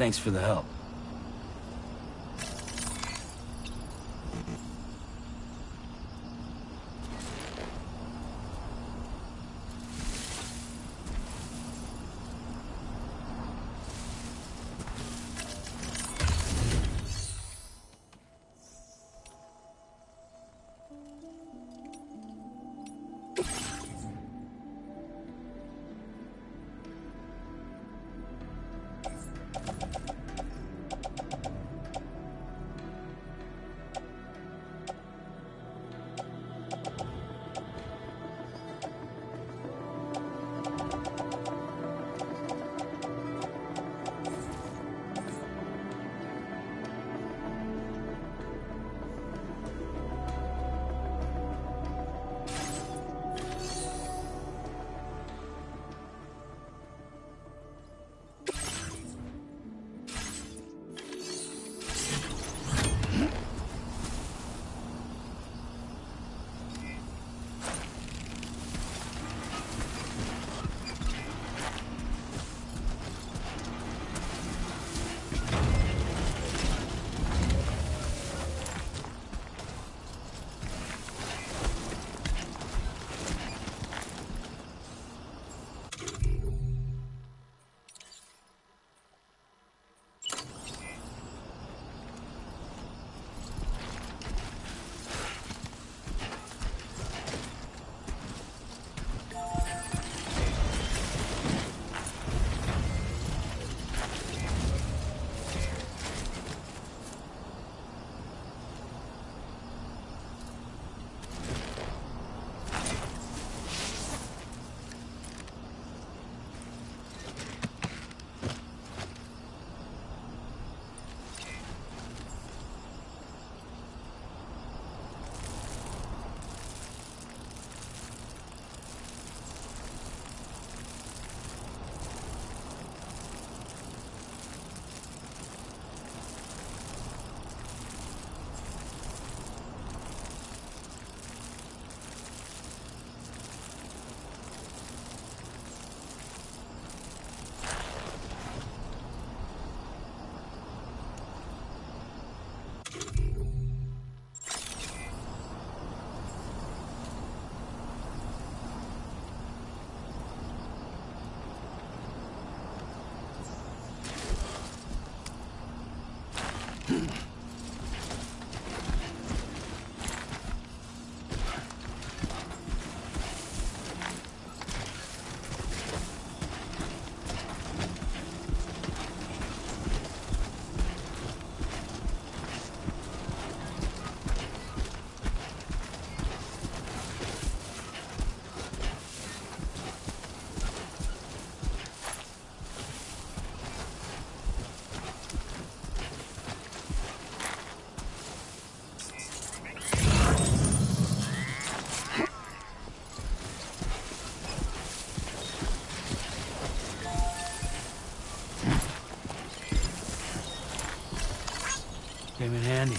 Thanks for the help. Came in handy.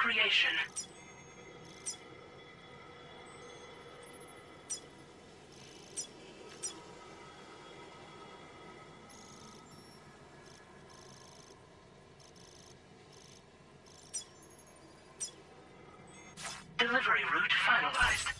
creation. Delivery route finalized.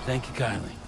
Thank you kindly.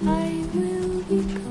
I will be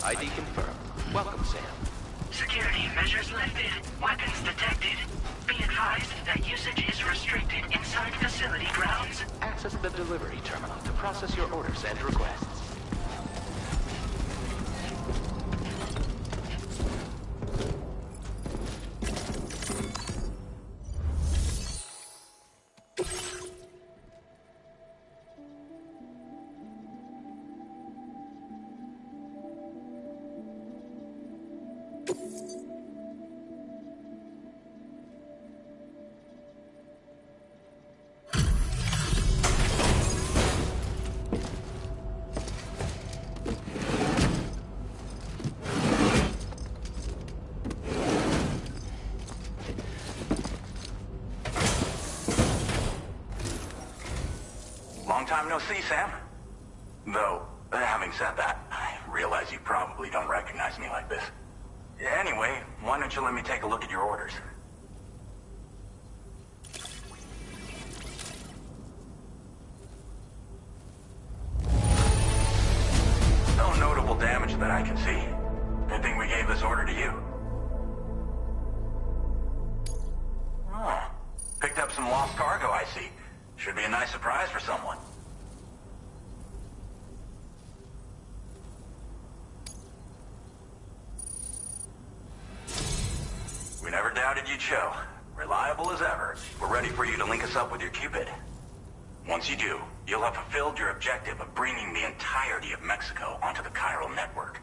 ID confirmed. Welcome, Sam. Security measures lifted. Weapons detected. Be advised that usage is restricted inside facility grounds. Access the delivery terminal to process your orders and requests. Long time no see, Sam. Though, having said that, I realize you probably don't recognize me like this. Anyway, why don't you let me take a look at your orders? No notable damage that I can see. Good thing we gave this order to you. Oh, picked up some lost cargo, I see. Should be a nice surprise for someone. We never doubted you'd show. Reliable as ever. We're ready for you to link us up with your Cupid. Once you do, you'll have fulfilled your objective of bringing the entirety of Mexico onto the chiral network.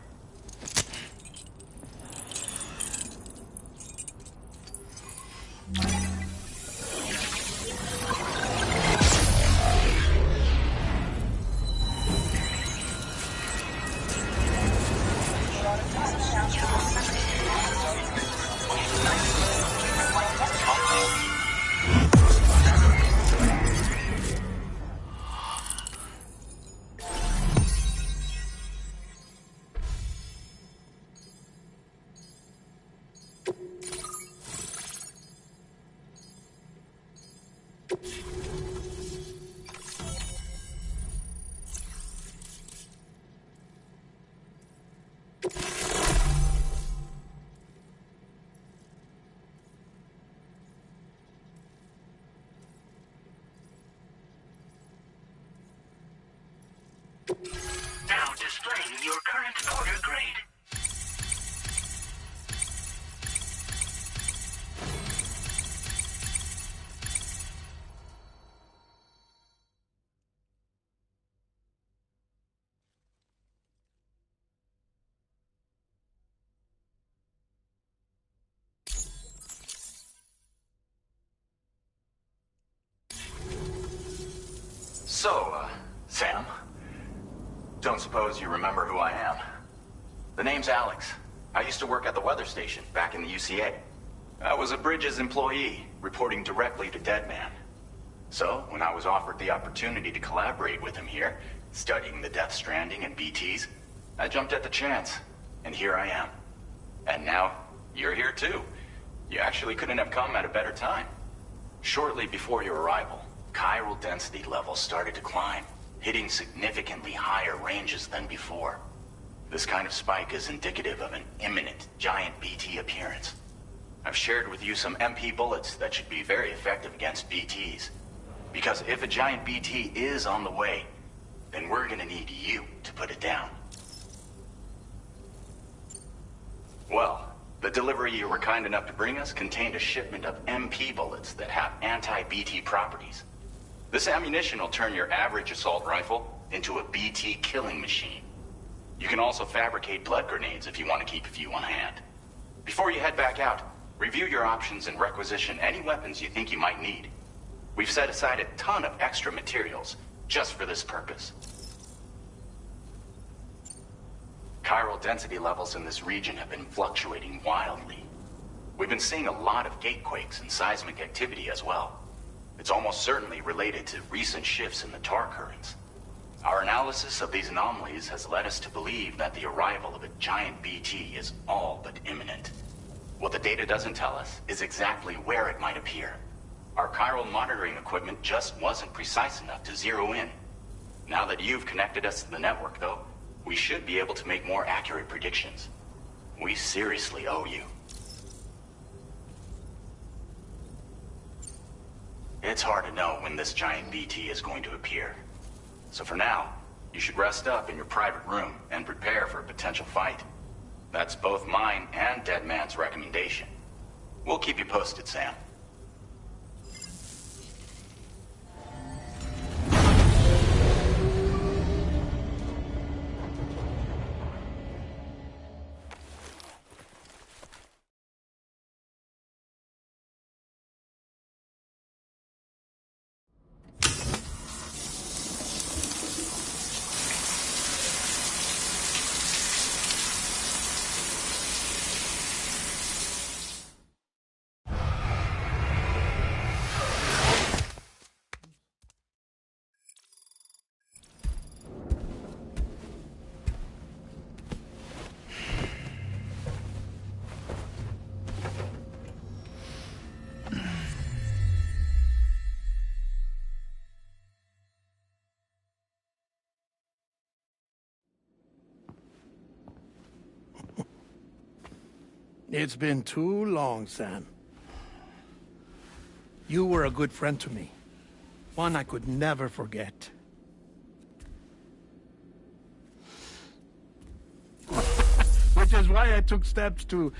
Now displaying your current order grade. So, Sam? Don't suppose you remember who I am? The name's Alex. I used to work at the weather station back in the UCA. I was a Bridges employee, reporting directly to Deadman. So, when I was offered the opportunity to collaborate with him here, studying the Death Stranding and BTs, I jumped at the chance, and here I am. And now, you're here too. You actually couldn't have come at a better time. Shortly before your arrival, chiral density levels started to climb, hitting significantly higher ranges than before. This kind of spike is indicative of an imminent giant BT appearance. I've shared with you some MP bullets that should be very effective against BTs. Because if a giant BT is on the way, then we're gonna need you to put it down. Well, the delivery you were kind enough to bring us contained a shipment of MP bullets that have anti-BT properties. This ammunition will turn your average assault rifle into a BT killing machine. You can also fabricate blood grenades if you want to keep a few on hand. Before you head back out, review your options and requisition any weapons you think you might need. We've set aside a ton of extra materials just for this purpose. Chiral density levels in this region have been fluctuating wildly. We've been seeing a lot of gatequakes and seismic activity as well. It's almost certainly related to recent shifts in the tar currents. Our analysis of these anomalies has led us to believe that the arrival of a giant BT is all but imminent. What the data doesn't tell us is exactly where it might appear. Our chiral monitoring equipment just wasn't precise enough to zero in. Now that you've connected us to the network, though, we should be able to make more accurate predictions. We seriously owe you. It's hard to know when this giant BT is going to appear. So for now, you should rest up in your private room and prepare for a potential fight. That's both mine and Deadman's recommendation. We'll keep you posted, Sam. It's been too long, Sam. You were a good friend to me. One I could never forget. Which is why I took steps to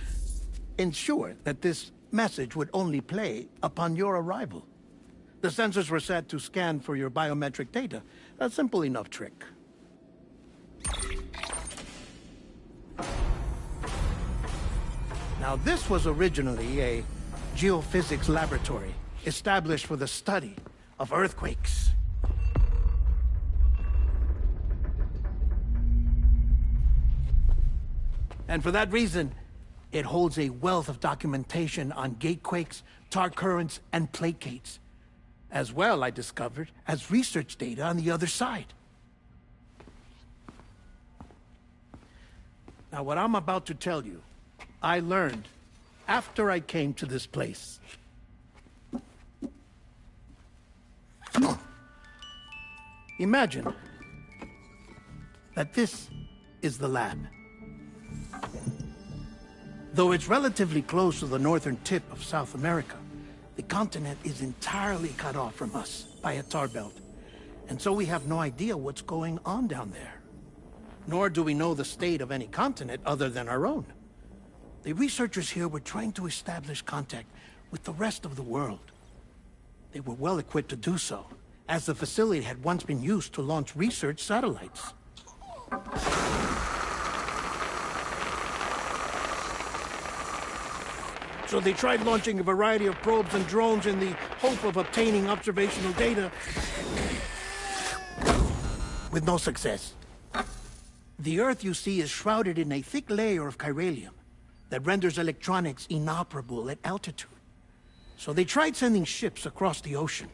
ensure that this message would only play upon your arrival. The sensors were set to scan for your biometric data. A simple enough trick. Now, this was originally a geophysics laboratory established for the study of earthquakes. And for that reason, it holds a wealth of documentation on gatequakes, tar currents, and placates. As well, I discovered, as research data on the other side. Now, what I'm about to tell you, I learned after I came to this place. Imagine that this is the lab. Though it's relatively close to the northern tip of South America, the continent is entirely cut off from us by a tar belt. And so we have no idea what's going on down there. Nor do we know the state of any continent other than our own. The researchers here were trying to establish contact with the rest of the world. They were well equipped to do so, as the facility had once been used to launch research satellites. So they tried launching a variety of probes and drones in the hope of obtaining observational data, with no success. The Earth, you see, is shrouded in a thick layer of chiralium that renders electronics inoperable at altitude. So they tried sending ships across the ocean.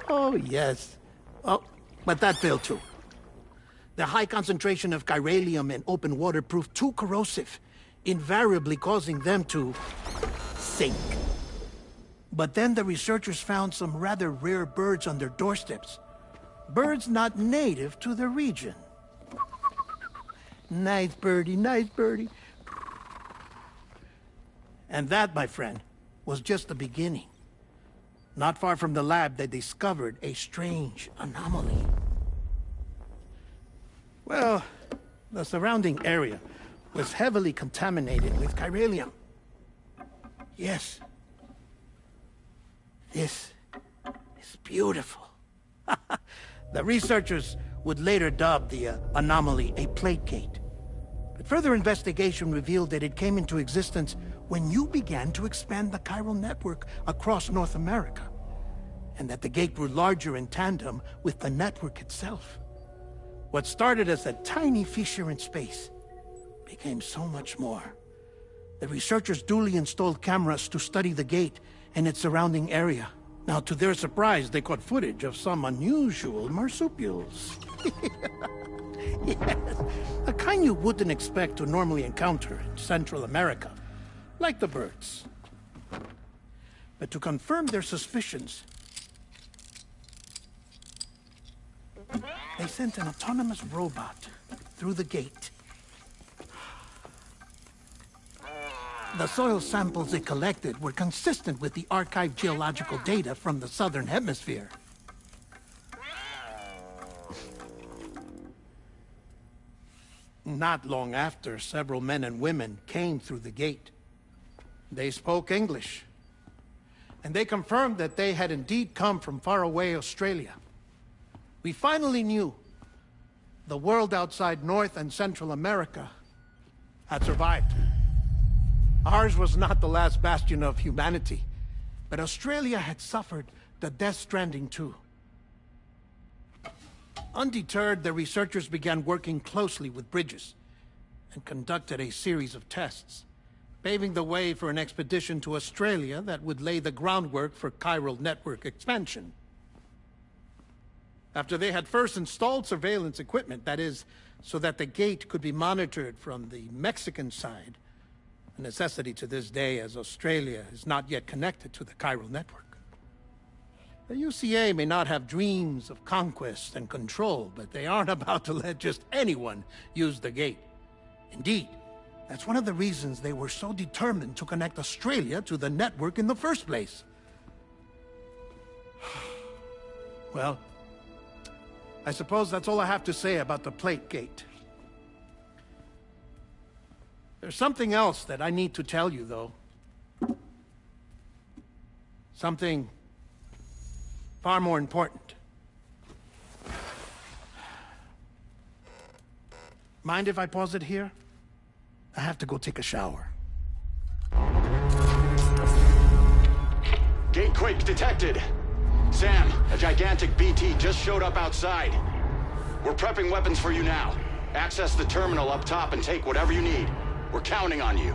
Oh, yes. Oh, but that failed too. The high concentration of chiralium in open water proved too corrosive, invariably causing them to sink. But then the researchers found some rather rare birds on their doorsteps. Birds not native to the region. Nice birdie, nice birdie. And that, my friend, was just the beginning. Not far from the lab, they discovered a strange anomaly. Well, the surrounding area was heavily contaminated with chiralium. Yes. This is beautiful. The researchers would later dub the anomaly a plate gate. But further investigation revealed that it came into existence when you began to expand the chiral network across North America, and that the gate grew larger in tandem with the network itself. What started as a tiny fissure in space became so much more. The researchers duly installed cameras to study the gate and its surrounding area. Now, to their surprise, they caught footage of some unusual marsupials. Yes, a kind you wouldn't expect to normally encounter in Central America, like the birds. But to confirm their suspicions, They sent an autonomous robot through the gate. The soil samples it collected were consistent with the archived geological data from the southern hemisphere. Not long after, several men and women came through the gate. They spoke English, and they confirmed that they had indeed come from faraway Australia. We finally knew the world outside North and Central America had survived. Ours was not the last bastion of humanity, but Australia had suffered the death stranding too. Undeterred, the researchers began working closely with Bridges and conducted a series of tests, paving the way for an expedition to Australia that would lay the groundwork for chiral network expansion. After they had first installed surveillance equipment, that is, so that the gate could be monitored from the Mexican side, a necessity to this day as Australia is not yet connected to the chiral network. The UCA may not have dreams of conquest and control, but they aren't about to let just anyone use the gate. Indeed, that's one of the reasons they were so determined to connect Australia to the network in the first place. Well, I suppose that's all I have to say about the plate gate. There's something else that I need to tell you, though. Something far more important. Mind if I pause it here? I have to go take a shower. Gate quake detected. Sam, a gigantic BT just showed up outside. We're prepping weapons for you now. Access the terminal up top and take whatever you need. We're counting on you.